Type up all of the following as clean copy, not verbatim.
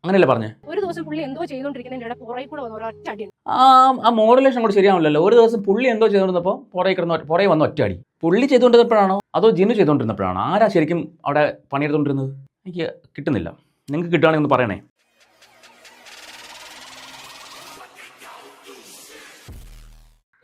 അങ്ങനെയല്ലേ പറഞ്ഞേ? ഒരു ദിവസം പുള്ളി എന്തോ ചെയ്തോണ്ടിരിക്കുന്നതിന്റെ പുറകെ കൂടെ വന്ന ഒരൊറ്റ അടി. ആ മോഡുലേഷൻ അങ്ങോട്ട് ശരിയാവില്ലല്ലോ. ഒരു ദിവസം പുള്ളി എന്തോ ചെയ്തുകൊണ്ടിരുന്നപ്പോൾ പുറകെ വന്ന് ഒറ്റയടി. പുള്ളി ചെയ്തുകൊണ്ടിരുന്നപ്പോഴാണോ അതോ ജിനു ചെയ്തുകൊണ്ടിരുന്നപ്പോഴാണോ? ആരാ ശരിക്കും അവിടെ പണിയെടുത്തുകൊണ്ടിരുന്നത്? എനിക്ക് കിട്ടുന്നില്ല. നിങ്ങൾക്ക് കിട്ടുകയാണെങ്കിൽ ഒന്ന് പറയണേ.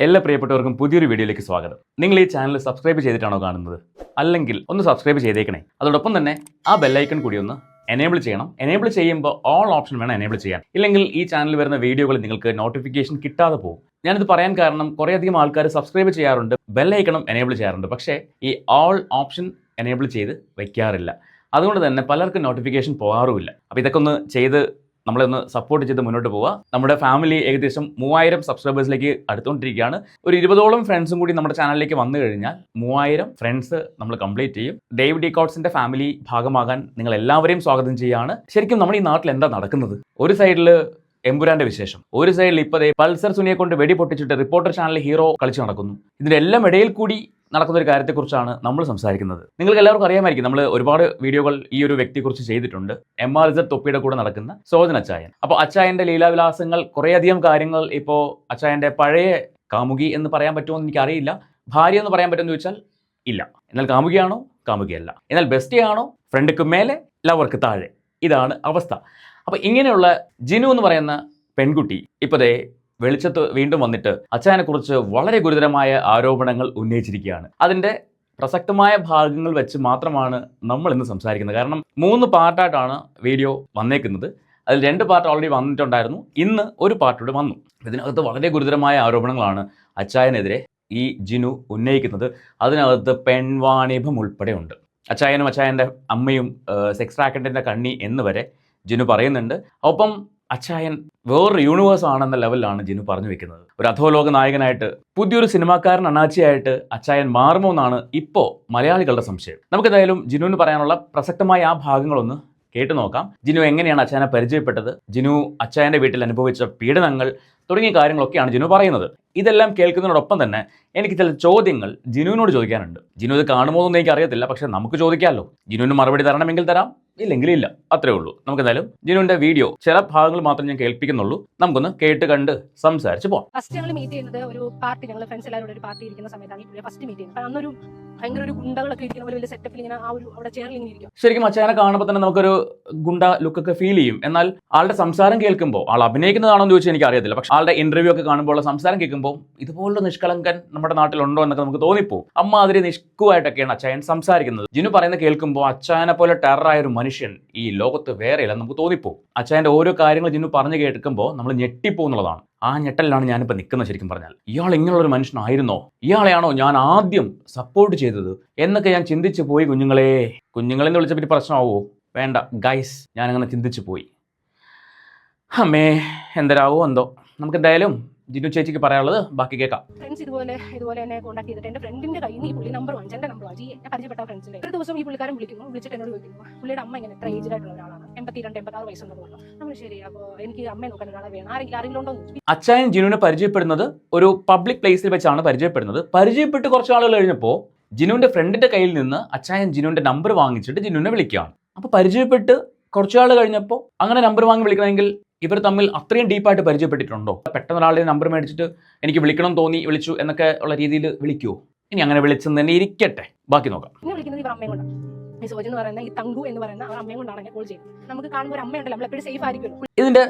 എല്ലാ പ്രിയപ്പെട്ടവർക്കും പുതിയൊരു വീഡിയോയിലേക്ക് സ്വാഗതം. നിങ്ങൾ ഈ ചാനൽ സബ്സ്ക്രൈബ് ചെയ്തിട്ടാണോ കാണുന്നത്? അല്ലെങ്കിൽ ഒന്ന് സബ്സ്ക്രൈബ് ചെയ്തേക്കണേ. അതോടൊപ്പം തന്നെ ആ ബെല്ലൈക്കൺ കൂടി ഒന്ന് എനേബിൾ ചെയ്യണം. എനേബിൾ ചെയ്യുമ്പോൾ ഓൾ ഓപ്ഷൻ വേണം എനേബിൾ ചെയ്യാൻ. ഇല്ലെങ്കിൽ ഈ ചാനലിൽ വരുന്ന വീഡിയോകൾ നിങ്ങൾക്ക് നോട്ടിഫിക്കേഷൻ കിട്ടാതെ പോകും. ഞാനിത് പറയാൻ കാരണം കുറേയധികം ആൾക്കാർ സബ്സ്ക്രൈബ് ചെയ്യാറുണ്ട്, ബെല്ലൈക്കണം എനേബിൾ ചെയ്യാറുണ്ട്, പക്ഷേ ഈ ഓൾ ഓപ്ഷൻ എനേബിൾ ചെയ്ത് വയ്ക്കാറില്ല. അതുകൊണ്ട് തന്നെ പലർക്കും നോട്ടിഫിക്കേഷൻ പോകാറുമില്ല. അപ്പോൾ ഇതൊക്കെ ഒന്ന് ചെയ്ത് നമ്മളൊന്ന് സപ്പോർട്ട് ചെയ്ത് മുന്നോട്ട് പോവുക. നമ്മുടെ ഫാമിലി ഏകദേശം 3000 സബ്സ്ക്രൈബേഴ്സിലേക്ക് അടുത്തുകൊണ്ടിരിക്കുകയാണ്. ഒരു 20ഓളം ഫ്രണ്ട്സും കൂടി നമ്മുടെ ചാനലിലേക്ക് വന്നു കഴിഞ്ഞാൽ 3000 ഫ്രണ്ട്സ് നമ്മൾ കംപ്ലീറ്റ് ചെയ്യും. ഡേവ് ഡിക്കോട്സിന്റെ ഫാമിലി ഭാഗമാകാൻ നിങ്ങൾ എല്ലാവരെയും സ്വാഗതം ചെയ്യുകയാണ്. ശരിക്കും നമ്മുടെ ഈ നാട്ടിൽ എന്താ നടക്കുന്നത്? ഒരു സൈഡിൽ എമ്പുരാന്റെ വിശേഷം, ഒരു സൈഡിൽ ഇപ്പതേ പൾസർ സുനിയെ കൊണ്ട് വെടി പൊട്ടിച്ചിട്ട് റിപ്പോർട്ടർ ചാനലിൽ ഹീറോ കളിച്ചു നടക്കുന്നു. ഇതിന്റെ എല്ലാം ഇടയിൽ കൂടി നടക്കുന്ന ഒരു കാര്യത്തെക്കുറിച്ചാണ് നമ്മൾ സംസാരിക്കുന്നത്. നിങ്ങൾക്ക് എല്ലാവർക്കും അറിയാമായിരിക്കും, നമ്മൾ ഒരുപാട് വീഡിയോകൾ ഈ ഒരു വ്യക്തിയെക്കുറിച്ച് ചെയ്തിട്ടുണ്ട്. MRZ തൊപ്പിയുടെ കൂടെ നടക്കുന്ന സോജൻ അച്ചായൻ. അപ്പോൾ അച്ചായന്റെ ലീലാവിലാസങ്ങൾ, കുറേയധികം കാര്യങ്ങൾ. ഇപ്പോൾ അച്ചായന്റെ പഴയ കാമുകി എന്ന് പറയാൻ പറ്റുമോ എന്ന് എനിക്കറിയില്ല. ഭാര്യ എന്ന് പറയാൻ പറ്റുമെന്ന് ചോദിച്ചാൽ ഇല്ല. എന്നാൽ കാമുകിയാണോ? കാമുകിയല്ല. എന്നാൽ ബെസ്റ്റിയാണോ? ഫ്രണ്ടിക്ക് മേലെ ലവർക്ക് താഴെ. ഇതാണ് അവസ്ഥ. അപ്പോൾ ഇങ്ങനെയുള്ള ജിനു എന്ന് പറയുന്ന പെൺകുട്ടി ഇപ്പോഴേ വെളിച്ചത്ത് വീണ്ടും വന്നിട്ട് അച്ചായനെക്കുറിച്ച് വളരെ ഗുരുതരമായ ആരോപണങ്ങൾ ഉന്നയിച്ചിരിക്കുകയാണ്. അതിൻ്റെ പ്രസക്തമായ ഭാഗങ്ങൾ വെച്ച് മാത്രമാണ് നമ്മൾ ഇന്ന് സംസാരിക്കുന്നത്. കാരണം 3 പാർട്ടായിട്ടാണ് വീഡിയോ വന്നേക്കുന്നത്. അതിൽ 2 പാർട്ട് ഓൾറെഡി വന്നിട്ടുണ്ടായിരുന്നു. ഇന്ന് ഒരു പാർട്ടൂടെ വന്നു. ഇതിനകത്ത് വളരെ ഗുരുതരമായ ആരോപണങ്ങളാണ് അച്ചായനെതിരെ ഈ ജിനു ഉന്നയിക്കുന്നത്. അതിനകത്ത് പെൺവാണിഭം ഉൾപ്പെടെ ഉണ്ട്. അച്ചായനും അച്ചായൻ്റെ അമ്മയും സെക്സ് റാക്കറ്റിൻ്റെ കണ്ണി എന്ന് വരെ ജിനു പറയുന്നുണ്ട്. ഒപ്പം അച്ചായൻ വേറൊരു യൂണിവേഴ്സ് ആണെന്ന ലെവലിലാണ് ജിനു പറഞ്ഞു വെക്കുന്നത്. ഒരു അധോലോക നായകനായിട്ട്, പുതിയൊരു സിനിമാക്കാരൻ അണ്ണാച്ചിയായിട്ട് അച്ചായൻ മാറുമോ എന്നാണ് ഇപ്പോൾ മലയാളികളുടെ സംശയം. നമുക്കെന്തായാലും ജിനുവിന് പറയാനുള്ള പ്രസക്തമായ ആ ഭാഗങ്ങളൊന്ന് കേട്ടു നോക്കാം. ജിനു എങ്ങനെയാണ് അച്ചായനെ പരിചയപ്പെട്ടത്, ജിനു അച്ചായൻ്റെ വീട്ടിൽ അനുഭവിച്ച പീഡനങ്ങൾ തുടങ്ങിയ കാര്യങ്ങളൊക്കെയാണ് ജിനു പറയുന്നത്. ഇതെല്ലാം കേൾക്കുന്നതിനോടൊപ്പം തന്നെ എനിക്ക് ചില ചോദ്യങ്ങൾ ജിനുവിനോട് ചോദിക്കാനുണ്ട്. ജിനു ഇത് കാണുമോ എന്നൊന്നും എനിക്ക് അറിയത്തില്ല, പക്ഷെ നമുക്ക് ചോദിക്കാമല്ലോ. ജിനുവിന് മറുപടി തരണമെങ്കിൽ തരാം, ഇല്ലെങ്കിൽ ഇല്ല. അത്രേ ഉള്ളൂ. നമുക്കെന്തായാലും ജിനുവിന്റെ വീഡിയോ ചില ഭാഗങ്ങൾ മാത്രം ഞാൻ കേൾപ്പിക്കുന്നുള്ളൂ. നമുക്കൊന്ന് കേട്ട് കണ്ട് സംസാരിച്ച് പോകാം. ഫസ്റ്റ് ഞങ്ങൾ മീറ്റ് ചെയ്യുന്നത് ഒരു പാർട്ടി, ഞങ്ങൾ ഫ്രണ്ട്സ് എല്ലാവരും ഒരു പാർട്ടി ഇരിക്കുന്ന സമയത്താണ് ഈ ഫസ്റ്റ് മീറ്റ് ചെയ്യുന്നത്. അന്നൊരു ഭയങ്കര ഒരു ഗുണ്ടകളൊക്കെ ഇരിക്കുന്ന പോലെ വലിയ സെറ്റപ്പിൽ ഇങ്ങനെ ആ ഒരു അവിടെ ചെയറിൽ ഇങ്ങനെ ഇരിക്കും. ശരിക്കും അച്ചായനെ കാണുമ്പോൾ തന്നെ നമുക്കൊരു ഗുണ്ട ലുക്കൊക്കെ ഫീൽ ചെയ്യും. എന്നാൽ ആളുടെ സംസാരം കേൾക്കുമ്പോൾ, ആൾ അഭിനയിക്കുന്നതാണോ എന്ന് ചോദിച്ചാൽ എനിക്ക് അറിയത്തില്ല, പക്ഷെ ആളുടെ ഇന്റർവ്യൂ ഒക്കെ കാണുമ്പോൾ സംസാരം കേൾക്കുമ്പോൾ ഇതുപോലുള്ള നിഷ്കളങ്കൻ നമ്മുടെ നാട്ടിലുണ്ടോ എന്നൊക്കെ നമുക്ക് തോന്നിപ്പോകും. അമ്മാതിരി നിഷ്കുവായിട്ടൊക്കെയാണ് അച്ചായൻ സംസാരിക്കുന്നത്. ജിനു പറയുന്നത് കേൾക്കുമ്പോൾ അച്ചായനെ പോലെ ടെററായ ഒരു മനുഷ്യൻ ഈ ലോകത്ത് വേറെയില്ല നമുക്ക് തോന്നിപ്പോകും. അച്ചായന്റെ ഓരോ കാര്യങ്ങൾ ജിനു പറഞ്ഞു കേൾക്കുമ്പോൾ നമ്മൾ ഞെട്ടിപ്പോകുന്നുള്ളതാണ്. ആ ഞെട്ടലിലാണ് ഞാനിപ്പോൾ നിൽക്കുന്നത്. ശരിക്കും പറഞ്ഞാൽ ഇയാൾ ഇങ്ങനെയുള്ളൊരു മനുഷ്യനായിരുന്നോ, ഇയാളെയാണോ ഞാൻ ആദ്യം സപ്പോർട്ട് ചെയ്തത് എന്നൊക്കെ ഞാൻ ചിന്തിച്ചു പോയി. കുഞ്ഞുങ്ങളെന്ന് വിളിച്ചപ്പോൾ പ്രശ്നമാവോ? വേണ്ട ഗൈസ്, ഞാനങ്ങനെ ചിന്തിച്ചു പോയി. അമ്മേ എന്തരാവോ എന്തോ. നമുക്ക് എന്തായാലും ജിനു ചേച്ചിക്ക് പറയാനുള്ളത് ബാക്കി കേൾക്കാം. ഫ്രണ്ട്സ് ഇതുപോലെ എന്നെ കോൺടാക്ട് ചെയ്തിട്ട് എന്റെ ഫ്രണ്ടിന്റെ കയ്യിൽ നിന്ന് ഈ പുള്ളി നമ്പർ വാങ്ങിച്ചു. എന്റെ നമ്പർ വാങ്ങി ഞാൻ പരിചയപ്പെട്ട ഫ്രണ്ട്സിന്റെ ഒരു ദിവസം ഈ പുള്ളിക്കാരൻ വിളിച്ചിട്ട് എന്നോട് ചോദിക്കുന്നു, പുള്ളിയുടെ അമ്മ ഇങ്ങനെ എത്ര ഏജ്ഡ് ആയിട്ടുള്ള ഒരാളാണ്, 82-86 വയസ്സുണ്ടെന്ന് പറഞ്ഞു. നമ്മൾ ശരി, അപ്പോൾ എനിക്ക് അമ്മയെ നോക്കാൻ ഒരാളെ വേണം, ആരെങ്കിലും ഉണ്ടോ? അച്ചായൻ ജിനുവിനെ പരിചയപ്പെടുന്നത് ഒരു പബ്ലിക് പ്ലേസിൽ വെച്ചാണ് പരിചയപ്പെടുന്നത്. പരിചയപ്പെട്ട് കുറച്ച് ആളുകൾ കഴിഞ്ഞപ്പോൾ ജിനുവിന്റെ ഫ്രണ്ടിന്റെ കയ്യിൽ നിന്ന് അച്ചായൻ ജിനുവിന്റെ നമ്പർ വാങ്ങിച്ചിട്ട് ജിനുവിനെ വിളിക്കുകയാണ്. അപ്പോൾ പരിചയപ്പെട്ട് കുറച്ചാൾ കഴിഞ്ഞപ്പോൾ അങ്ങനെ നമ്പർ വാങ്ങി വിളിക്കണമെങ്കിൽ ഇവർ തമ്മിൽ അത്രയും ഡീപ്പായിട്ട് പരിചയപ്പെട്ടിട്ടുണ്ടോ? പെട്ടെന്ന് ഒരാളുടെ നമ്പർ മേടിച്ചിട്ട് എനിക്ക് വിളിക്കണം തോന്നി വിളിച്ചു എന്നൊക്കെ ഉള്ള രീതിയിൽ വിളിക്കുമോ? ഇനി അങ്ങനെ വിളിച്ചെന്ന് തന്നെ ഇരിക്കട്ടെ, ബാക്കി നോക്കാം. വിളിക്കുന്നത് ഇവർ അമ്മയും കൊണ്ടാണ്. ഈ സോജൻ എന്ന് പറയുന്ന ഈ തങ്കു എന്ന് പറയുന്ന അവർ അമ്മയും കൊണ്ടാണ് കോൾ ചെയ്യുന്നത്. നമുക്ക് കാണുമ്പോൾ ഒരു അമ്മയുണ്ടല്ലോ, നമ്മൾ എപ്പോഴും സേഫ് ആയിരിക്കും. ഇതിന്റെ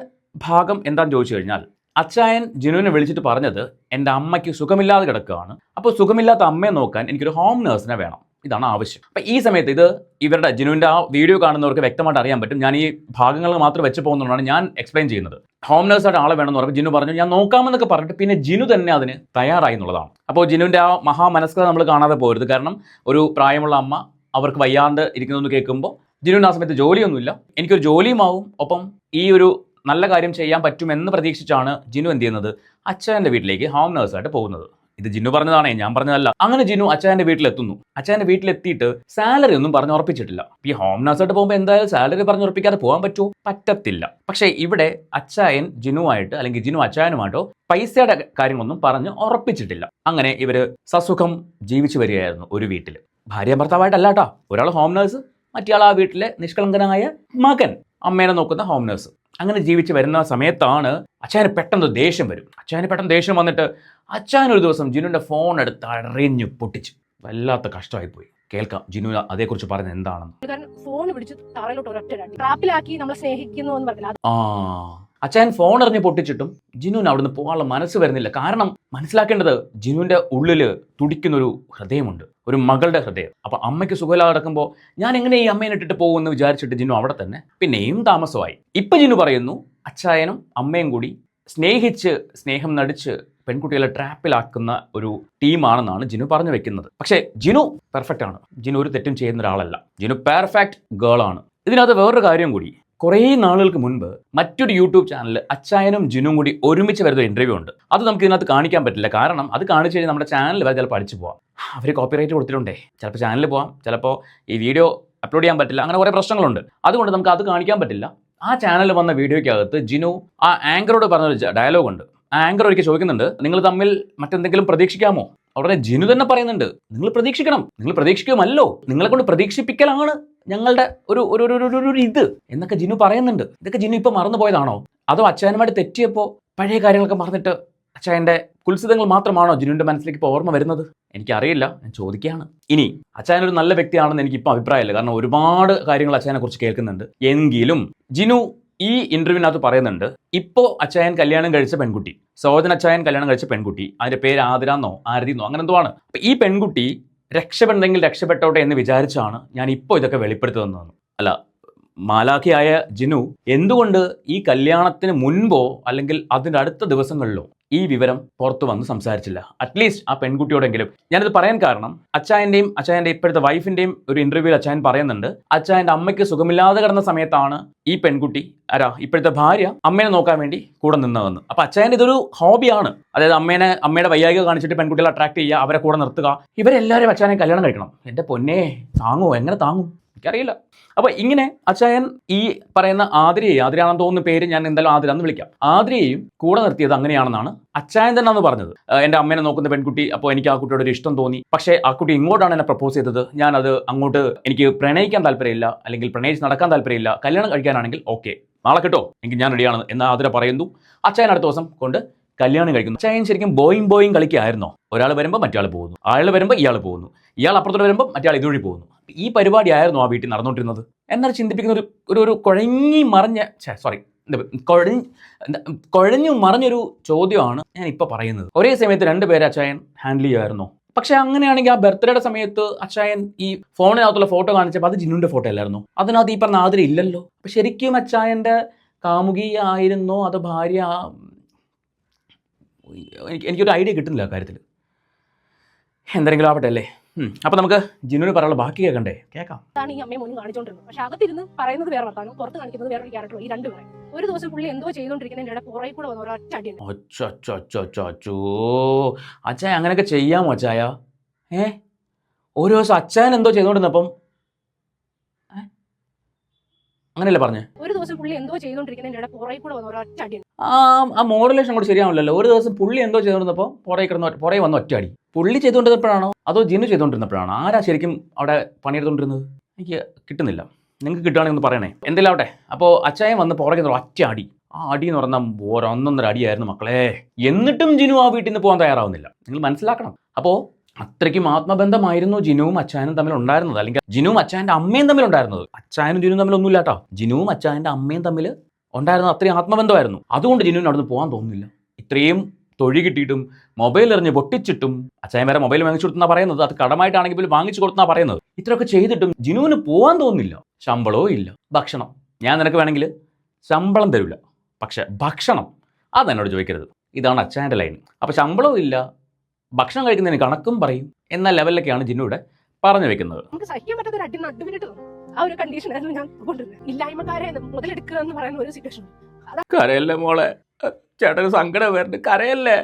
ഭാഗം എന്താണെന്ന് ചോദിച്ചു കഴിഞ്ഞാൽ, അച്ചായൻ ജിനുവിനെ വിളിച്ചിട്ട് പറഞ്ഞത് എൻ്റെ അമ്മയ്ക്ക് സുഖമില്ലാതെ കിടക്കുകയാണ്, അപ്പോൾ സുഖമില്ലാത്ത അമ്മയെ നോക്കാൻ എനിക്കൊരു ഹോം നേഴ്സിനെ വേണം, ഇതാണ് ആവശ്യം. അപ്പം ഈ സമയത്ത് ഇത് ഇവരുടെ ജിനുവിൻ്റെ ആ വീഡിയോ കാണുന്നവർക്ക് വ്യക്തമായിട്ട് അറിയാൻ പറ്റും. ഞാൻ ഈ ഭാഗങ്ങൾ മാത്രം വെച്ച് പോകുന്നതുകൊണ്ടാണ് ഞാൻ എക്സ്പ്ലെയിൻ ചെയ്യുന്നത്. ഹോം നേഴ്സായിട്ട് ആളെ വേണമെന്ന് പറഞ്ഞപ്പോൾ ജിനു പറഞ്ഞു ഞാൻ നോക്കാമെന്നൊക്കെ പറഞ്ഞിട്ട് പിന്നെ ജിനു തന്നെ അതിന് തയ്യാറായി എന്നുള്ളതാണ്. അപ്പോൾ ജിനുവിൻ്റെ ആ മഹാമനസ്കത നമ്മൾ കാണാതെ പോരുത്. കാരണം ഒരു പ്രായമുള്ള അമ്മ അവർക്ക് വയ്യാണ്ട് ഇരിക്കുന്നതെന്ന് കേൾക്കുമ്പോൾ ജിനുവിന് ആ സമയത്ത് ജോലിയൊന്നുമില്ല, എനിക്കൊരു ജോലിയുമാവും, ഒപ്പം ഈ ഒരു നല്ല കാര്യം ചെയ്യാൻ പറ്റുമെന്ന് പ്രതീക്ഷിച്ചാണ് ജിനു എന്ത് ചെയ്യുന്നത്, അച്ചായൻ്റെ വീട്ടിലേക്ക് ഹോം നേഴ്സായിട്ട് പോകുന്നത്. ഇത് ജിനു പറഞ്ഞതാണേ, ഞാൻ പറഞ്ഞതല്ല. അങ്ങനെ ജിനു അച്ചായൻ്റെ വീട്ടിലെത്തുന്നു. അച്ചായൻ്റെ വീട്ടിലെത്തിയിട്ട് സാലറി ഒന്നും പറഞ്ഞ് ഉറപ്പിച്ചിട്ടില്ല. ഈ ഹോം നേഴ്സായിട്ട് പോകുമ്പോൾ എന്തായാലും സാലറി പറഞ്ഞുറപ്പിക്കാതെ പോകാൻ പറ്റുമോ? പറ്റത്തില്ല. പക്ഷേ ഇവിടെ അച്ചായൻ ജിനുവായിട്ട് അല്ലെങ്കിൽ ജിനു അച്ചായനുമായിട്ടോ പൈസയുടെ കാര്യങ്ങളൊന്നും പറഞ്ഞ് ഉറപ്പിച്ചിട്ടില്ല. അങ്ങനെ ഇവർ സസുഖം ജീവിച്ചു വരികയായിരുന്നു ഒരു വീട്ടിൽ. ഭാര്യ ഭർത്താവായിട്ടല്ല കേട്ടോ. ഒരാൾ ഹോം നേഴ്സ്, മറ്റേയാൾ ആ വീട്ടിലെ നിഷ്കളങ്കനായ മകൻ. അമ്മേനെ നോക്കുന്ന ഹോം നേഴ്സ്. അങ്ങനെ ജീവിച്ച് വരുന്ന സമയത്താണ് അച്ചായന് പെട്ടെന്ന് ദേഷ്യം വരും. അച്ചായന് പെട്ടെന്ന് ദേഷ്യം വന്നിട്ട് അച്ചായൻ ഒരു ദിവസം ജിനുവിൻ്റെ ഫോൺ എടുത്ത് അറിഞ്ഞു പൊട്ടിച്ചു. വല്ലാത്ത കഷ്ടമായിപ്പോയി. കേൾക്കാം ജിനു അതേക്കുറിച്ച് പറയുന്നത് എന്താണെന്ന്. ഫോൺ പിടിച്ച് തറയിലോട്ട് ഒരൊറ്റ ട്രാപ്പിലാക്കി നമ്മളെ സ്നേഹിക്കുന്നു എന്ന് പറഞ്ഞില്ല. അച്ചായൻ ഫോൺ എറിഞ്ഞ് പൊട്ടിച്ചിട്ടും ജിനുവിന് അവിടുന്ന് പോകാനുള്ള മനസ്സ് വരുന്നില്ല. കാരണം മനസ്സിലാക്കേണ്ടത് ജിനുവിൻ്റെ ഉള്ളിൽ തുടിക്കുന്നൊരു ഹൃദയമുണ്ട്, ഒരു മകളുടെ ഹൃദയം. അപ്പം അമ്മയ്ക്ക് സുഖമില്ലാതെ കിടക്കുമ്പോൾ ഞാൻ എങ്ങനെ ഈ അമ്മേനെ ഇട്ടിട്ട് പോകുമെന്ന് വിചാരിച്ചിട്ട് ജിനു അവിടെ തന്നെ പിന്നെയും താമസമായി. ഇപ്പം ജിനു പറയുന്നു അച്ചായനും അമ്മയും കൂടി സ്നേഹിച്ച് സ്നേഹം നടിച്ച് പെൺകുട്ടികളെ ട്രാപ്പിലാക്കുന്ന ഒരു ടീമാണെന്നാണ് ജിനു പറഞ്ഞു വെക്കുന്നത്. പക്ഷേ ജിനു പെർഫെക്റ്റ് ആണ്. ജിനു ഒരു തെറ്റും ചെയ്യുന്ന ഒരാളല്ല. ജിനു പെർഫെക്റ്റ് ഗേൾ ആണ്. ഇതിനകത്ത് വേറൊരു കാര്യം കൂടി. കുറേ നാളുകൾക്ക് മുൻപ് മറ്റൊരു യൂട്യൂബ് ചാനലിൽ അച്ചായനും ജിനും കൂടി ഒരുമിച്ച് വരുന്ന ഇൻ്റർവ്യൂ ഉണ്ട്. അത് നമുക്ക് ഇതിനകത്ത് കാണിക്കാൻ പറ്റില്ല. കാരണം അത് കാണിച്ചു കഴിഞ്ഞാൽ നമ്മുടെ ചാനൽ വരെ ചിലപ്പോൾ അടിച്ചു പോകാം. അവർ കോപ്പിറൈറ്റ് കൊടുത്തിട്ടുണ്ടേ. ചിലപ്പോൾ ചാനലിൽ പോകാം, ചിലപ്പോൾ ഈ വീഡിയോ അപ്ലോഡ് ചെയ്യാൻ പറ്റില്ല. അങ്ങനെ കുറേ പ്രശ്നങ്ങളുണ്ട്. അതുകൊണ്ട് നമുക്ക് അത് കാണിക്കാൻ പറ്റില്ല. ആ ചാനലിൽ വന്ന വീഡിയോയ്ക്കകത്ത് ജിനു ആ ആങ്കറോട് പറഞ്ഞൊരു ഡയലോഗ് ഉണ്ട്. ആ ആങ്കർ ഒരിക്കൽ ചോദിക്കുന്നുണ്ട്, നിങ്ങൾ തമ്മിൽ മറ്റെന്തെങ്കിലും പ്രതീക്ഷിക്കാമോ? ഉടനെ ജിനു തന്നെ പറയുന്നുണ്ട്, നിങ്ങൾ പ്രതീക്ഷിക്കണം, നിങ്ങൾ പ്രതീക്ഷിക്കുമല്ലോ, നിങ്ങളെ കൊണ്ട് പ്രതീക്ഷിപ്പിക്കലാണ് ഞങ്ങളുടെ ഒരു ഇത് എന്നൊക്കെ ജിനു പറയുന്നുണ്ട്. ഇതൊക്കെ ജിനു ഇപ്പം മറന്നു പോയതാണോ? അതോ അച്ചായനുമായിട്ട് തെറ്റിയപ്പോൾ പഴയ കാര്യങ്ങളൊക്കെ മറന്നിട്ട് അച്ചായൻ്റെ കുൽസിതങ്ങൾ മാത്രമാണോ ജിനുവിൻ്റെ മനസ്സിലേക്ക് ഇപ്പോൾ ഓർമ്മ വരുന്നത്? എനിക്കറിയില്ല, ഞാൻ ചോദിക്കുകയാണ്. ഇനി അച്ചായനൊരു നല്ല വ്യക്തിയാണെന്ന് എനിക്കിപ്പോൾ അഭിപ്രായമില്ല. കാരണം ഒരുപാട് കാര്യങ്ങൾ അച്ചായനെ കുറിച്ച് കേൾക്കുന്നുണ്ട്. എങ്കിലും ജിനു ഈ ഇന്റർവ്യൂവിനകത്ത് പറയുന്നുണ്ട്, ഇപ്പോൾ അച്ചായൻ കല്യാണം കഴിച്ച പെൺകുട്ടി, സഹോദരൻ അച്ചായൻ കല്യാണം കഴിച്ച പെൺകുട്ടി, അതിൻ്റെ പേര് ആതിരാന്നോ ആരതിന്നോ അങ്ങനെ എന്തോ ആണ്. അപ്പം ഈ പെൺകുട്ടി രക്ഷപ്പെടുന്നെങ്കിൽ രക്ഷപ്പെട്ടോട്ടെ എന്ന് വിചാരിച്ചാണ് ഞാൻ ഇപ്പോൾ ഇതൊക്കെ വെളിപ്പെടുത്തുന്നതെന്ന്. അല്ല, മാലാഖിയായ ജിനു എന്തുകൊണ്ട് ഈ കല്യാണത്തിന് മുൻപോ അല്ലെങ്കിൽ അതിൻ്റെ അടുത്ത ദിവസങ്ങളിലോ ഈ വിവരം പുറത്തു വന്ന് സംസാരിച്ചില്ല? അറ്റ്ലീസ്റ്റ് ആ പെൺകുട്ടിയോടെങ്കിലും. ഞാനിത് പറയാൻ കാരണം അച്ചായൻ്റെയും അച്ചായൻ്റെ ഇപ്പോഴത്തെ വൈഫിൻ്റെയും ഒരു ഇൻ്റർവ്യൂവിൽ അച്ചായൻ പറയുന്നുണ്ട്, അച്ചായൻ്റെ അമ്മയ്ക്ക് സുഖമില്ലാതെ കിടന്ന സമയത്താണ് ഈ പെൺകുട്ടി ഇപ്പോഴത്തെ ഭാര്യ അമ്മേനെ നോക്കാൻ വേണ്ടി കൂടെ നിന്നതെന്ന്. അപ്പോൾ അച്ചായൻ്റെ ഇതൊരു ഹോബിയാണ്. അതായത് അമ്മയുടെ വൈയായിക കാണിച്ചിട്ട് പെൺകുട്ടികളെ അട്രാക്ട് ചെയ്യുക, അവരെ കൂടെ നിർത്തുക. ഇവരെല്ലാവരും അച്ചായനെ കല്യാണം കഴിക്കണം. എൻ്റെ പൊന്നേ, താങ്ങുമോ? എങ്ങനെ താങ്ങും? എനിക്കറിയില്ല. അപ്പോൾ ഇങ്ങനെ അച്ചായൻ ഈ പറയുന്ന ആതിരയാണെന്ന് തോന്നുന്ന പേര് ഞാൻ എന്തായാലും ആതിര എന്ന് വിളിക്കാം, ആതിരയെയും കൂടെ നിർത്തിയത് അങ്ങനെയാണെന്നാണ് അച്ചായൻ തന്നെ അന്ന് പറഞ്ഞത്. എൻ്റെ അമ്മേനെ നോക്കുന്ന പെൺകുട്ടി, അപ്പോൾ എനിക്ക് ആ കുട്ടിയോട് ഒരു ഇഷ്ടം തോന്നി. പക്ഷേ ആ കുട്ടി ഇങ്ങോട്ടാണ് എന്നെ പ്രപ്പോസ് ചെയ്തത്. ഞാനത് അങ്ങോട്ട് എനിക്ക് പ്രണയിക്കാൻ താല്പര്യമില്ല, അല്ലെങ്കിൽ പ്രണയിച്ച് നടക്കാൻ താല്പര്യമില്ല. കല്യാണം കഴിക്കാനാണെങ്കിൽ ഓക്കെ, നാളെ കിട്ടോ, എനിക്ക് ഞാൻ റെഡിയാണ് എന്ന് ആതിര പറയുന്നു. അച്ചായൻ അടുത്ത ദിവസം കൊണ്ട് കല്യാണം കഴിക്കുന്നു. അച്ചായൻ ശരിക്കും ബോയിങ് കളിക്കായിരുന്നോ? ഒരാൾ വരുമ്പോൾ മറ്റേ ആൾ പോകുന്നു, ആൾ വരുമ്പോൾ ഇയാൾ പോകുന്നു, ഇയാൾ അപ്പുറത്തോട്ട് വരുമ്പോൾ മറ്റേ ആൾ ഇതുവഴി പോകുന്നു. ഈ പരിപാടി ആയിരുന്നു ആ വീട്ടിൽ നടന്നുകൊണ്ടിരുന്നത് എന്നാൽ ചിന്തിപ്പിക്കുന്ന ഒരു കുഴഞ്ഞു മറിഞ്ഞൊരു ചോദ്യമാണ് ഞാൻ ഇപ്പോൾ പറയുന്നത്. ഒരേ സമയത്ത് രണ്ടുപേരെ അച്ചായൻ ഹാൻഡിൽ ചെയ്യുമായിരുന്നോ? പക്ഷെ അങ്ങനെയാണെങ്കിൽ ആ ബർത്ത്ഡേയുടെ സമയത്ത് അച്ചായൻ ഈ ഫോണിനകത്തുള്ള ഫോട്ടോ കാണിച്ചപ്പോൾ അത് ജിന്നുവിൻ്റെ ഫോട്ടോ അല്ലായിരുന്നു. അതിനകത്ത് ഈ പറഞ്ഞ ആതിര ഇല്ലല്ലോ. അപ്പം ശരിക്കും അച്ചായൻ്റെ കാമുകിയായിരുന്നോ അതോ ഭാര്യ? എനിക്കൊരു ഐഡിയ കിട്ടുന്നില്ല ആ കാര്യത്തിൽ. എന്തെങ്കിലും ആവട്ടെ അല്ലേ. അപ്പോൾ നമുക്ക് ജിനുവിന് പറയാനുള്ള ബാക്കി കേൾക്കണ്ടേ? കേൾക്കാം. അതാണ് ഈ അമ്മയെ മുന്നിൽ കാണിച്ചോണ്ടിരുന്നത്. പക്ഷെ അകത്തിരുന്ന് പറയുന്നത് വേറെ വർത്താനം, പുറത്ത് കാണിക്കുന്നത് വേറൊരു ക്യാരക്ടർ. ഈ രണ്ടുപേരെ ഒരു ദിവസം പുള്ളി എന്തോ ചെയ്തുകൊണ്ടിരിക്കുന്നതിൻ്റെ പുറകെ കൂടെ വന്ന ഒരൊറ്റ അടി. അച്ചായ അങ്ങനെയൊക്കെ ചെയ്യാമോ അച്ചായ? ഒരു ദിവസം അച്ചായൻ എന്തോ ചെയ്തുകൊണ്ടിരുന്നപ്പം അങ്ങനെയല്ലേ പറഞ്ഞേ? ഒരു ദിവസം പുള്ളി എന്തോ ചെയ്തുകൊണ്ടിരിക്കുന്നതിൻ്റെ പുറകെ കൂടെ വന്ന ഒരൊറ്റ അടി. ആ മോഡുലേഷൻ കൂടെ ശരിയാവില്ലല്ലോ. ഒരു ദിവസം പുള്ളി എന്തോ ചെയ്തുകൊണ്ടിരുന്നപ്പോൾ പുറകെ വന്ന ഒറ്റ അടി. പുള്ളി ചെയ്തുകൊണ്ടിരുന്നപ്പോഴാണോ അതോ ജിന്നു ചെയ്തുകൊണ്ടിരുന്നപ്പോഴാണോ? ആരാ ശരിക്കും അവിടെ പണിയെടുത്തുകൊണ്ടിരുന്നത്? എനിക്ക് കിട്ടുന്നില്ല. നിങ്ങൾക്ക് കിട്ടുകയാണെങ്കിൽ ഒന്ന് പറയണേ. എന്തെങ്കിലും ആവട്ടെ. അപ്പോൾ അച്ചായൻ വന്ന് പുറകെ ഒറ്റ അടി. ആ അടി എന്ന് പറഞ്ഞാൽ ഒന്നൊന്നര അടിയായിരുന്നു മക്കളെ. എന്നിട്ടും ജിനു ആ വീട്ടിൽ നിന്ന് പോകാൻ തയ്യാറാവുന്നില്ല. നിങ്ങൾ മനസ്സിലാക്കണം. അപ്പോൾ അത്രയ്ക്കും ആത്മബന്ധമായിരുന്നു ജിനുവും അച്ചായനും തമ്മിൽ ഉണ്ടായിരുന്നത്. അല്ലെങ്കിൽ ജിനുവും അച്ചായൻ്റെ അമ്മയും തമ്മിൽ ഉണ്ടായിരുന്നത്. അച്ചായനും ജിനുവും തമ്മിൽ ഒന്നുമില്ല കേട്ടോ. ജിനുവും അച്ചായൻ്റെ അമ്മയും തമ്മിൽ ഉണ്ടായിരുന്നത് അത്രയും ആത്മബന്ധമായിരുന്നു. അതുകൊണ്ട് ജിനുവിന് അവിടെ നിന്ന് പോകാൻ തോന്നുന്നില്ല. ഇത്രയും തൊഴി കിട്ടിയിട്ടും മൊബൈൽ എറിഞ്ഞ് പൊട്ടിച്ചിട്ടും, അച്ചായൻ വരെ മൊബൈൽ വാങ്ങിച്ചു കൊടുത്തെന്നാണ് പറയുന്നത്, അത് കടമായിട്ടാണെങ്കിൽ പോലും വാങ്ങിച്ചു കൊടുത്തെന്നാണ് പറയുന്നത്. ഇത്രയൊക്കെ ചെയ്തിട്ടും ജിനുവിന് പോകാൻ തോന്നുന്നില്ല. ശമ്പളവും ഇല്ല, ഭക്ഷണം. ഞാൻ നിനക്ക് വേണമെങ്കിൽ ശമ്പളം തരില്ല, പക്ഷെ ഭക്ഷണം അതെന്നോട് ചോദിക്കരുത്. ഇതാണ് അച്ചായൻ്റെ ലൈൻ. അപ്പോൾ ശമ്പളവും ഇല്ല, ഭക്ഷണം കഴിക്കുന്നതിന് കണക്കും പറയും എന്ന ലെവലിലൊക്കെയാണ് ജിന്നു ഇവിടെ പറഞ്ഞു വെക്കുന്നത്. നമുക്ക് സഹിക്കാൻ പറ്റാത്ത അടി നടുവിനിട്ട് ആ ഒരു കണ്ടീഷനായിരുന്നു ഞാൻ കൊണ്ടിരുന്നത്. ഇല്ലായ്മക്കാരെ മുതലെടുക്കുക എന്ന് പറയുന്ന ഒരു സിറ്റുവേഷൻ. കരയല്ലേ മോളെ, ചേട്ടന് സങ്കടം വരുന്നുണ്ട്, കരയല്ലേ.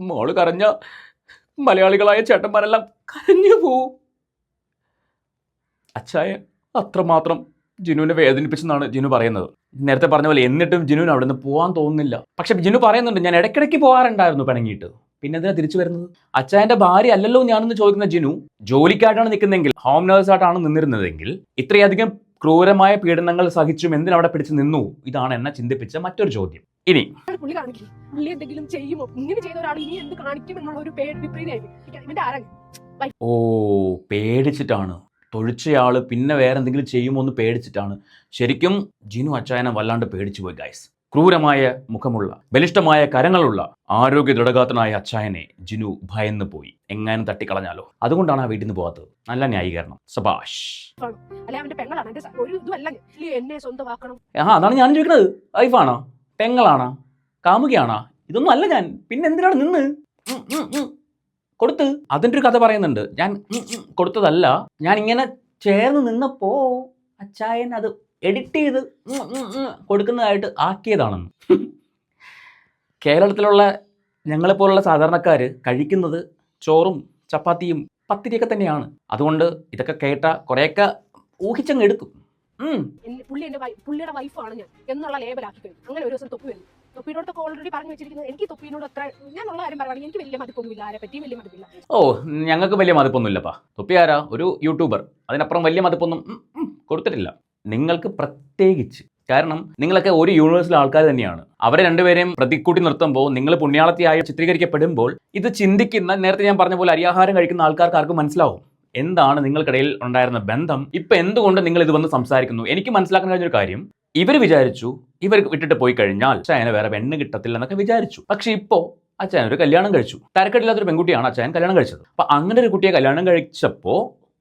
മോള് കരഞ്ഞ മലയാളികളായ ചേട്ടന്മാരെല്ലാം കരഞ്ഞു പോവും. അച്ചായൻ അത്രമാത്രം ജിനുവിനെ വേദനിപ്പിച്ചെന്നാണ് ജിനു പറയുന്നത്. നേരത്തെ പറഞ്ഞ പോലെ എന്നിട്ടും ജിനുവിന് അവിടെ നിന്ന് പോകാൻ തോന്നുന്നില്ല. പക്ഷെ ജിനു പറയുന്നുണ്ട്, ഞാൻ ഇടയ്ക്കിടയ്ക്ക് പോകാറുണ്ടായിരുന്നു പിണങ്ങിയിട്ട്. പിന്നെ എന്തിനാ തിരിച്ചു വരുന്നത്? അച്ചായന്റെ ഭാര്യ അല്ലല്ലോ ഞാനെന്ന് ചോദിക്കുന്ന ജിനു ജോലിക്കായിട്ടാണ് നിൽക്കുന്നതെങ്കിൽ, ഹോം നേഴ്സായിട്ടാണ് നിന്നിരുന്നതെങ്കിൽ ഇത്രയധികം ക്രൂരമായ പീഡനങ്ങൾ സഹിച്ചും എന്തിനവിടെ പിടിച്ച് നിന്നു? ഇതാണ് എന്നെ ചിന്തിപ്പിച്ച മറ്റൊരു ചോദ്യം. ഇനി പുള്ളി കാണിക്കും, പുള്ളി എന്തെങ്കിലും ചെയ്യുമോ, ഇങ്ങനെ ചെയ്ത ഒരാൾ ഇനി എന്ത് കാണിക്കും എന്നുള്ള ഒരു വിപരീതമായിരിക്കും. ഇവന്റെ ആരാണ്? ഓ, പേടിച്ചിട്ടാണ് തൊഴിച്ചയാള് പിന്നെ വേറെ എന്തെങ്കിലും ചെയ്യുമോ എന്ന് പേടിച്ചിട്ടാണ്. ശരിക്കും ജിനു അച്ചായനെ വല്ലാണ്ട് പേടിച്ചു പോയി ഗൈസ്. ക്രൂരമായ മുഖമുള്ള, ബലിഷ്ഠമായ കരങ്ങളുള്ള, ആരോഗ്യ ദൃഢഗാത്രനായ അച്ചായനെ ജിനു ഭയന്ന് പോയി. എങ്ങാനും തട്ടിക്കളഞ്ഞാലോ, അതുകൊണ്ടാണ് ആ വീട്ടിൽ നിന്ന് പോകാത്തത്. നല്ല ന്യായീകരണം, സബാഷ്. അല്ലെ അവന്റെ പെങ്ങളാണ്, ഒരു ഇതുമല്ല എന്നെ സ്വന്തമാക്കണം. അതാണ് ഞാൻ ചോദിക്കുന്നത്. വൈഫാണോ, പെങ്ങളാണോ, കാമുകിയാണോ? ഇതൊന്നും അല്ല ഞാൻ. പിന്നെ എന്തിനാണ് നിന്ന് കൊടുത്ത്? അതിൻ്റെ ഒരു കഥ പറയുന്നുണ്ട്. ഞാൻ കൊടുത്തതല്ല, ഞാൻ ഇങ്ങനെ ചേർന്ന് നിന്നപ്പോ അച്ചായൻ അത് എഡിറ്റ് ചെയ്ത് കൊടുക്കുന്നതായിട്ട് ആക്കിയതാണെന്ന്. കേരളത്തിലുള്ള ഞങ്ങളെപ്പോലുള്ള സാധാരണക്കാർ കഴിക്കുന്നത് ചോറും ചപ്പാത്തിയും പത്തിരിയൊക്കെ തന്നെയാണ്. അതുകൊണ്ട് ഇതൊക്കെ കേട്ട കുറേയൊക്കെ ഊഹിച്ചങ്ങ് എടുക്കും. പുള്ളിയുടെ വൈഫാണ് ഞാൻ എന്നുള്ള ലേബലാക്കി കഴിഞ്ഞു. അങ്ങനെ ഒരു ദിവസം തൊപ്പി വരും. തൊപ്പിനോടൊക്കെ ഓൾറെഡി പറഞ്ഞു വെച്ചിരിക്കുന്നത്, എനിക്ക് തൊപ്പിനോട് അത്ര, ഞാനുള്ള കാര്യം പറയുകയാണെങ്കിൽ എനിക്ക് വലിയ മതിപ്പൊന്നുമില്ല, ആരെ പറ്റി വലിയ മതിപ്പില്ല. ഞങ്ങൾക്ക് വലിയ മതിപ്പൊന്നുമില്ലപ്പാ. തൊപ്പി ആരാ? ഒരു യൂട്യൂബർ. അതിനപ്പുറം വലിയ മതിപ്പൊന്നും കൊടുത്തിട്ടില്ല നിങ്ങൾക്ക് പ്രത്യേകിച്ച്. കാരണം നിങ്ങളൊക്കെ ഒരു യൂണിവേഴ്സിലെ ആൾക്കാർ തന്നെയാണ്. അവരെ രണ്ടുപേരെയും പ്രതിക്കൂട്ടി നിർത്തുമ്പോൾ, നിങ്ങൾ പുണ്യാളത്തിയായി ചിത്രീകരിക്കപ്പെടുമ്പോൾ, ഇത് ചിന്തിക്കുന്ന, നേരത്തെ ഞാൻ പറഞ്ഞ പോലെ അരിയാഹാരം കഴിക്കുന്ന ആൾക്കാർക്ക് ആർക്കും മനസ്സിലാവും എന്താണ് നിങ്ങൾക്കിടയിൽ ഉണ്ടായിരുന്ന ബന്ധം. ഇപ്പൊ എന്തുകൊണ്ട് നിങ്ങൾ ഇത് വന്ന് സംസാരിക്കുന്നു? എനിക്ക് മനസ്സിലാക്കാൻ കഴിഞ്ഞൊരു കാര്യം, ഇവർ വിചാരിച്ചു ഇവർ വിട്ടിട്ട് പോയി കഴിഞ്ഞാൽ അച്ചായന് വേറെ പെണ്ണ് കിട്ടത്തില്ല എന്നൊക്കെ വിചാരിച്ചു. പക്ഷെ ഇപ്പോ അച്ചായൻ ഒരു കല്യാണം കഴിച്ചു. തരക്കെട്ടില്ലാത്തൊരു പെൺകുട്ടിയാണ് അച്ചായൻ കല്യാണം കഴിച്ചത്. അപ്പൊ അങ്ങനെ ഒരു കുട്ടിയെ കല്യാണം കഴിച്ചപ്പോ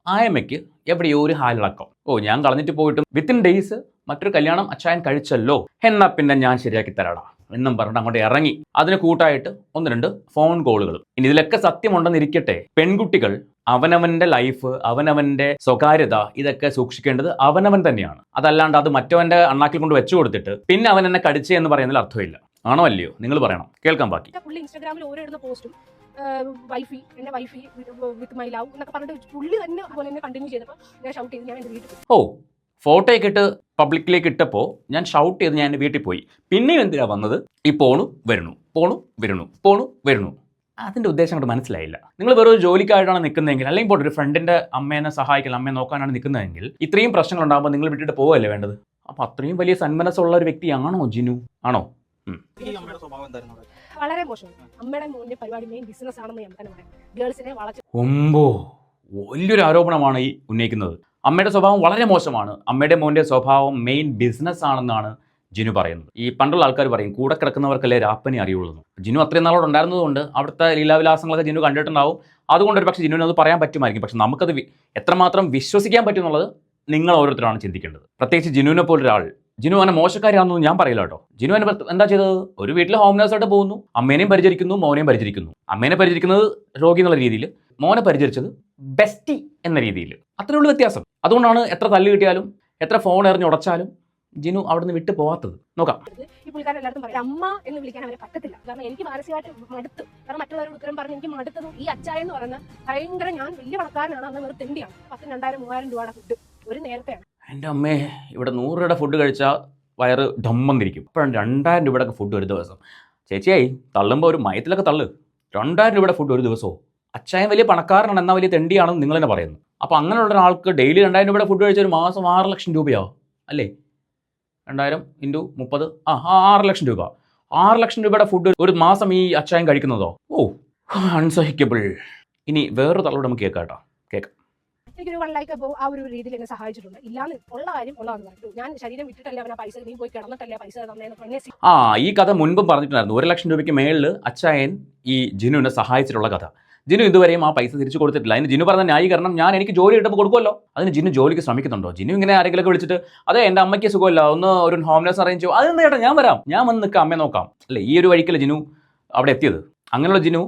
ആയമ്മയ്ക്ക് എവിടെയോ ഒരു ഹാലിളക്കം. ഞാൻ കളഞ്ഞിട്ട് പോയിട്ടും വിത്തിൻ ഡേയ്സ് മറ്റൊരു കല്യാണം അച്ചായൻ കഴിച്ചല്ലോ, എന്നാ പിന്നെ ഞാൻ ശരിയാക്കി തരാടാ എന്നും പറഞ്ഞിട്ട് അങ്ങോട്ട് ഇറങ്ങി. അതിന് കൂട്ടായിട്ട് 1-2 ഫോൺ കോളുകൾ. ഇനി ഇതിലൊക്കെ സത്യമുണ്ടെന്നിരിക്കട്ടെ, പെൺകുട്ടികൾ അവനവന്റെ ലൈഫ്, അവനവന്റെ സ്വകാര്യത, ഇതൊക്കെ സൂക്ഷിക്കേണ്ടത് അവനവൻ തന്നെയാണ്. അതല്ലാണ്ട് അത് മറ്റവന്റെ അണ്ണാക്കിൽ കൊണ്ട് വെച്ചു കൊടുത്തിട്ട് പിന്നെ അവൻ എന്നെ കടിച്ചേ എന്ന് പറയുന്നതിൽ അർത്ഥമില്ല. ആണോ അല്ലയോ? നിങ്ങൾ പറയണം, കേൾക്കാൻ ബാക്കി. പുള്ളി ഇൻസ്റ്റാഗ്രാമിൽ ഓരോ ഇടുന്ന പോസ്റ്റും വൈഫി, എന്റെ വൈഫി വിത്ത് മൈ ലവ് എന്നൊക്കെ പറഞ്ഞിട്ട് പുള്ളി തന്നെ അതുപോലെ തന്നെ കണ്ടിന്യൂ ചെയ്തപ്പോൾ ഞാൻ ഷൗട്ട് ചെയ്ത് ഞാൻ എന്റെ വീട്ടിൽ പോയി. ഫോട്ടോയൊക്കെ ഇട്ട് പബ്ലിക്കിലേക്ക് ഇട്ടപ്പോൾ ഞാൻ ഷൗട്ട് ചെയ്ത് ഞാൻ എൻ്റെ വീട്ടിൽ പോയി. പിന്നെയും എന്തിനാ വന്നത്? ഈ പോണു വരുന്നു, പോണു വരുന്നു, പോണു വരുന്നു. അതിൻ്റെ ഉദ്ദേശം അങ്ങോട്ട് മനസ്സിലായില്ല. നിങ്ങൾ വെറും ഒരു ജോലിക്കായിട്ടാണ് നിൽക്കുന്നതെങ്കിൽ, അല്ലെങ്കിൽ ഇപ്പോൾ ഒരു ഫ്രണ്ടിൻ്റെ അമ്മേനെ സഹായിക്കാൻ, അമ്മയെ നോക്കാനാണ് നിൽക്കുന്നതെങ്കിൽ, ഇത്രയും പ്രശ്നങ്ങൾ ഉണ്ടാകുമ്പോൾ നിങ്ങൾ വിട്ടിട്ട് പോവല്ലേ വേണ്ടത്? അപ്പോൾ അത്രയും വലിയ സന്മനസ്സുള്ള ഒരു വ്യക്തിയാണോ ജിനു? ആണോ? വളരെ മോശം. അമ്മയുടെ മോന്റെ പരിപാടി മെയിൻ ബിസിനസ് ആണെന്ന് ഞാൻ തന്നെ പറയാം. ഗേൾസിനെ വളച്ച് വലിയൊരു ആരോപണമാണ് ഈ ഉന്നയിക്കുന്നത്. അമ്മയുടെ സ്വഭാവം വളരെ മോശമാണ്. അമ്മയുടെ മോൻ്റെ സ്വഭാവം മെയിൻ ബിസിനസ് ആണെന്നാണ് ജിനു പറയുന്നത്. ഈ പണ്ടുള്ള ആൾക്കാർ പറയും കൂടെ കിടക്കുന്നവർക്കല്ലേ രാപ്പനി അറിയുള്ളൂ. ജിനു അത്രയും നാളോട് ഉണ്ടായിരുന്നതുകൊണ്ട് അവിടുത്തെ ലീലാവിലാസങ്ങളൊക്കെ ജിനു കണ്ടിട്ടുണ്ടാവും. അതുകൊണ്ട് ഒരു പക്ഷേ ജിനുവിന് അത് പറയാൻ പറ്റുമായിരിക്കും. പക്ഷെ നമുക്കത് എത്രമാത്രം വിശ്വസിക്കാൻ പറ്റും എന്നുള്ളത് നിങ്ങൾ ഓരോരുത്തരാണ് ചിന്തിക്കേണ്ടത്. പ്രത്യേകിച്ച് ജിനുവിനെ പോലൊരാൾ. ജിനു അങ്ങനെ മോശക്കാരിയാണെന്നൊന്നും ഞാൻ പറയില്ല കേട്ടോ. ജിനു എന്താ ചെയ്തത്? ഒരു വീട്ടിൽ ഹോം നേഴ്സായിട്ട് പോകുന്നു, അമ്മേനെയും പരിചരിക്കുന്നു, മോനെയും പരിചരിക്കുന്നു. അമ്മേനെ പരിചരിക്കുന്നത് രോഗി എന്നുള്ള രീതിയിൽ, മോനെ പരിചരിച്ചത് ബെസ്റ്റി എന്ന രീതിയിൽ. അത്രയേ ഉള്ളൂ വ്യത്യാസം. അതുകൊണ്ടാണ് എത്ര തല്ല് കിട്ടിയാലും എത്ര ഫോൺ എറിഞ്ഞുടച്ചാലും ജിനു അവിടുന്ന് വിട്ടു പോവാത്തത്. നോക്കാം. ഈ പുള്ളിക്കാരൻ എല്ലാവരും പറയും അമ്മ എന്ന് വിളിക്കാൻ അവരെ പറ്റത്തില്ല. കാരണം എനിക്ക് മാനസികമായിട്ട് മടുത്തു. കാരണം മറ്റുള്ളവരുടെ ഉത്തരം പറഞ്ഞ് എനിക്ക് മടുത്തതും ഈ അച്ചായ എന്ന് പറയുന്ന ഭയങ്കര, ഞാൻ വലിയ പണക്കാരനാണ്, അന്ന് വെറുതെ തെണ്ടിയാണ്. 10,000, 2,000, 3,000 രൂപയുടെ ഫുഡ് ഒരു നേരത്തെയാണ്. എൻ്റെ അമ്മേ, ഇവിടെ 100 രൂപയുടെ ഫുഡ് കഴിച്ചാൽ വയറ് ഡമ്മെന്നിരിക്കും. അപ്പോഴാണ് 2,000 രൂപയുടെ ഫുഡ് ഒരു ദിവസം. ചേച്ചിയായി തള്ളുമ്പോൾ ഒരു മയത്തിലൊക്കെ തള്ളു. 2,000 രൂപയുടെ ഫുഡ് ഒരു ദിവസമോ? അച്ചായൻ വലിയ പണക്കാരനാണ്, എന്നാൽ വലിയ തെണ്ടിയാണെന്ന് നിങ്ങൾ തന്നെ പറയുന്നു. അപ്പോൾ അങ്ങനെയുള്ള ഒരാൾക്ക് ഡെയിലി 2,000 രൂപയുടെ ഫുഡ് കഴിച്ചാൽ ഒരു മാസം 6 ലക്ഷം രൂപയാവും അല്ലേ? 2,000 × 30 6 ലക്ഷം രൂപ. 6 ലക്ഷം രൂപയുടെ ഫുഡ് ഒരു മാസം ഈ അച്ചായൻ കഴിക്കുന്നതോ? അൺസഹിക്കബിൾ. ഇനി വേറൊരു തള്ളോട് നമുക്ക് കേൾക്കാം. എനിക്കൊരു 1 ലൈക്ക് അപ്പോൾ ആ ഒരു രീതിയിൽ എന്നെ സഹായിച്ചിട്ടുണ്ട്. ഇല്ലാന്ന് ഉള്ള കാര്യം ഉള്ളതെന്ന് പറഞ്ഞു. ഞാൻ ശരീരം വിട്ടിട്ടല്ലേ അവൻ ആ പൈസ, നീ പോയി കിടന്നിട്ടല്ലേ പൈസ തന്നേന്ന്. ഈ കഥ മുൻപും പറഞ്ഞിട്ടുണ്ടായിരുന്നു. 1 ലക്ഷം രൂപയ്ക്ക് മേളിൽ അച്ചായൻ ഈ ജിനുവിനെ സഹായിച്ചിട്ടുള്ള കഥ. ജിനു ഇതുവരെയും ആ പൈസ തിരിച്ചു കൊടുത്തിട്ടില്ല. അതിന് ജിനു പറഞ്ഞ ന്യായീകരണം, എനിക്ക് ജോലി കിട്ടുമ്പോൾ കൊടുക്കുമല്ലോ. അതിന് ജിനു ജോലിക്ക് ശ്രമിക്കുന്നുണ്ടോ? ജിനു ഇങ്ങനെ ആരെങ്കിലൊക്കെ വിളിച്ചിട്ട് അതെ എൻ്റെ അമ്മയ്ക്ക് സുഖമില്ല, ഒന്ന് ഒരു ഹോം നേഴ്സ് അറേഞ്ച് ചെയ്യും, അതെന്താ ചേട്ടാ ഞാൻ വരാം, ഞാൻ വന്ന് നിൽക്കാം, അമ്മയെ നോക്കാം അല്ലേ? ഈ ഒരു വഴിക്കല്ലേ ജിനു അവിടെ എത്തിയത്. അങ്ങനെയുള്ള ജിനു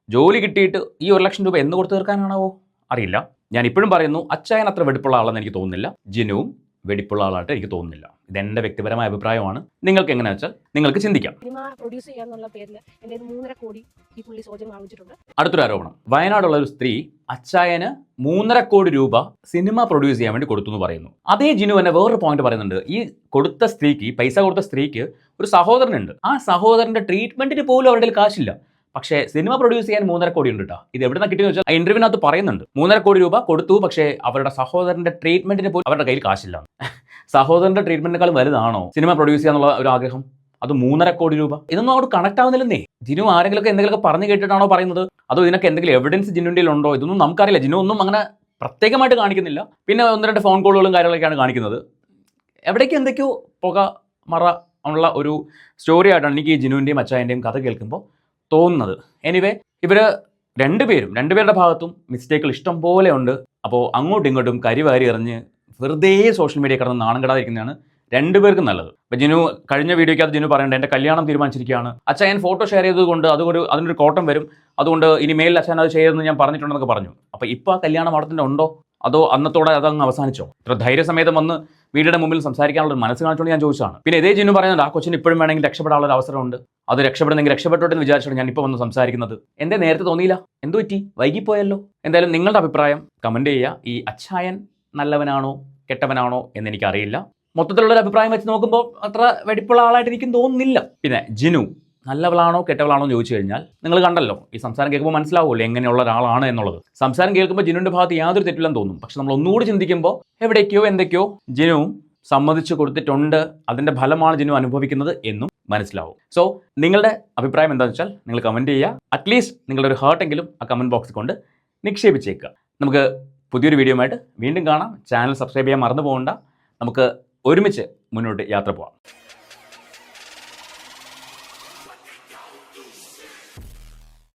ജോലി കിട്ടിയിട്ട് ഈ 1 ലക്ഷം രൂപ എന്ന് കൊടുത്തു തീർക്കാനാണാവോ? അറിയില്ല. ഞാൻ ഇപ്പോഴും പറയുന്നു, അച്ചായൻ അത്ര വെടിപ്പുള്ള ആളെന്ന് എനിക്ക് തോന്നുന്നില്ല. ജിനുവും വെടിപ്പുള്ള ആളായിട്ട് എനിക്ക് തോന്നുന്നില്ല. ഇതെൻ്റെ വ്യക്തിപരമായ അഭിപ്രായമാണ്. നിങ്ങൾക്ക് എങ്ങനെയാ വെച്ചാൽ നിങ്ങൾക്ക് ചിന്തിക്കാം. സിനിമ പ്രൊഡ്യൂസ് ചെയ്യാന്നുള്ള പേരിൽ എൻ്റെ 3.5 കോടി ഈ പുള്ളി സൗജന്യം വാങ്ങിച്ചിട്ടുണ്ട്. അടുത്തൊരു ആരോപണം, വയനാടുള്ള ഒരു സ്ത്രീ അച്ചായന് 3.5 കോടി രൂപ സിനിമ പ്രൊഡ്യൂസ് ചെയ്യാൻ വേണ്ടി കൊടുത്തു എന്ന് പറയുന്നു. അതേ ജിനു തന്നെ വേറൊരു പോയിന്റ് പറയുന്നുണ്ട്. ഈ കൊടുത്ത സ്ത്രീക്ക്, പൈസ കൊടുത്ത സ്ത്രീക്ക് ഒരു സഹോദരനുണ്ട്. ആ സഹോദരന്റെ ട്രീറ്റ്മെന്റിന് പോലും അവരുടെ കാശില്ല. പക്ഷേ സിനിമ പ്രൊഡ്യൂസ് ചെയ്യാൻ 3.5 കോടി ഉണ്ട് കേട്ടോ. ഇത് എവിടെ നിന്ന് കിട്ടിയെന്ന് വെച്ചാൽ ഇന്റർവ്യൂവിനകത്ത് പറയുന്നുണ്ട് 3.5 കോടി രൂപ കൊടുത്തു, പക്ഷേ അവരുടെ സഹോദരന്റെ ട്രീറ്റ്മെന്റിന് പോലും അവരുടെ കയ്യിൽ കാശില്ല. സഹോദരന്റെ ട്രീറ്റ്മെന്റിനേക്കാളും വലുതാണോ സിനിമ പ്രൊഡ്യൂസ് ചെയ്യാന്നുള്ള ഒരു ആഗ്രഹം? അത് 3.5 കോടി രൂപ. ഇതൊന്നും അവിടെ കണക്ട് ആവുന്നില്ലെന്നേ. ജിനു ആരെങ്കിലുമൊക്കെ എന്തെങ്കിലുമൊക്കെ പറഞ്ഞു കേട്ടിട്ടാണോ പറയുന്നത്, അതോ ഇതിനൊക്കെ എന്തെങ്കിലും എവിഡൻസ് ജിനുവിൻ്റെ ഉണ്ടോ? ഇതൊന്നും നമുക്കറിയില്ല. ജിനു ഒന്നും അങ്ങനെ പ്രത്യേകമായിട്ട് കാണിക്കുന്നില്ല. പിന്നെ 1-2 ഫോൺ കോളുകളും കാര്യങ്ങളൊക്കെയാണ് കാണിക്കുന്നത്. എവിടേക്ക് എന്തൊക്കെയോ പുക മറ ഉള്ള ഒരു സ്റ്റോറി ആയിട്ടാണ് എനിക്ക് ഈ ജിനുവിൻ്റെയും അച്ചായൻ്റെയും കഥ കേൾക്കുമ്പോൾ തോന്നുന്നത്. എനിവേ, ഇവർ രണ്ടുപേരുടെ ഭാഗത്തും മിസ്റ്റേക്കുകൾ ഇഷ്ടം പോലെ ഉണ്ട്. അപ്പോൾ അങ്ങോട്ടും ഇങ്ങോട്ടും കരിവാരി എറിഞ്ഞ് വെറുതെ സോഷ്യൽ മീഡിയ കിടന്ന് നാണം കെടാതിരിക്കുന്നതാണ് രണ്ടുപേർക്കും നല്ലത്. ഇപ്പോൾ ജിനു കഴിഞ്ഞ വീഡിയോയ്ക്കകത്ത് ജിനു പറയേണ്ടത് എൻ്റെ കല്യാണം തീരുമാനിച്ചിരിക്കുകയാണ്, അച്ചായൻ ഫോട്ടോ ഷെയർ ചെയ്തതുകൊണ്ട് അതിനൊരു കോട്ടം വരും, അതുകൊണ്ട് ഇനി മേലിൽ അച്ഛൻ അത് ചെയ്തെന്ന് ഞാൻ പറഞ്ഞിട്ടുണ്ടെന്നൊക്കെ പറഞ്ഞു. അപ്പോൾ ഇപ്പോൾ ആ കല്യാണം അവിടെ തന്നെ ഉണ്ടോ, അതോ അന്നത്തോടെ അതങ്ങ് അവസാനിച്ചോ? ഇത്ര ധൈര്യസമേതം വന്ന് വീടിൻ്റെ മുമ്പിൽ സംസാരിക്കാനുള്ള ഒരു മനസ്സ് കാണിച്ചുകൊണ്ട് ഞാൻ ചോദിച്ചതാണ്. പിന്നെ ഇതേ ജിനു പറയുന്നുണ്ട് ആ കൊച്ചിന് ഇപ്പോഴും വേണമെങ്കിൽ രക്ഷപ്പെടാനുള്ള ഒരു അവസരമുണ്ട്, അത് രക്ഷപ്പെടുന്നെങ്കിൽ രക്ഷപ്പെട്ടോട്ടെ എന്ന് വിചാരിച്ചിട്ട് ഞാൻ ഇപ്പോൾ വന്ന് സംസാരിക്കുന്നത്. എന്തേ നേരത്തെ തോന്നിയില്ല? എന്തു പറ്റി? വൈകിപ്പോയല്ലോ. എന്തായാലും നിങ്ങളുടെ അഭിപ്രായം കമൻറ്റ് ചെയ്യുക. ഈ അച്ചായൻ നല്ലവനാണോ കെട്ടവനാണോ എന്ന് എനിക്കറിയില്ല. മൊത്തത്തിലുള്ളൊരു അഭിപ്രായം വെച്ച് നോക്കുമ്പോൾ അത്ര വെടിപ്പുള്ള ആളായിട്ട് എനിക്കും തോന്നുന്നില്ല. പിന്നെ ജിനു നല്ലവളാണോ കെട്ടവളാണോ എന്ന് ചോദിച്ചു കഴിഞ്ഞാൽ നിങ്ങൾ കണ്ടല്ലോ, ഈ സംസാരം കേൾക്കുമ്പോൾ മനസ്സിലാവുമല്ലോ എങ്ങനെയുള്ള ഒരാളാണ് എന്നുള്ളത്. സംസാരം കേൾക്കുമ്പോൾ ജിനുവിൻ്റെ ഭാഗത്ത് യാതൊരു തെറ്റില്ലെന്ന് തോന്നും. പക്ഷെ നമ്മൾ ഒന്നുകൂടി ചിന്തിക്കുമ്പോൾ എവിടേക്കോ എന്തൊക്കെയോ ജിനുവും സമ്മതിച്ചു കൊടുത്തിട്ടുണ്ട്, അതിൻ്റെ ഫലമാണ് ജിനു അനുഭവിക്കുന്നത് എന്നും മനസ്സിലാവും. സോ നിങ്ങളുടെ അഭിപ്രായം എന്താണെന്ന് വെച്ചാൽ നിങ്ങൾ കമൻറ്റ് ചെയ്യുക. അറ്റ്ലീസ്റ്റ് നിങ്ങളുടെ ഒരു ഹേർട്ടെങ്കിലും ആ കമൻറ്റ് ബോക്സിൽ കൊണ്ട് നിക്ഷേപിച്ചേക്കുക. നമുക്ക് പുതിയൊരു വീഡിയോയുമായിട്ട് വീണ്ടും കാണാം. ചാനൽ സബ്സ്ക്രൈബ് ചെയ്യാൻ മറന്നു പോകണ്ട. നമുക്ക് ഒരുമിച്ച് മുന്നോട്ട് യാത്ര പോകാം.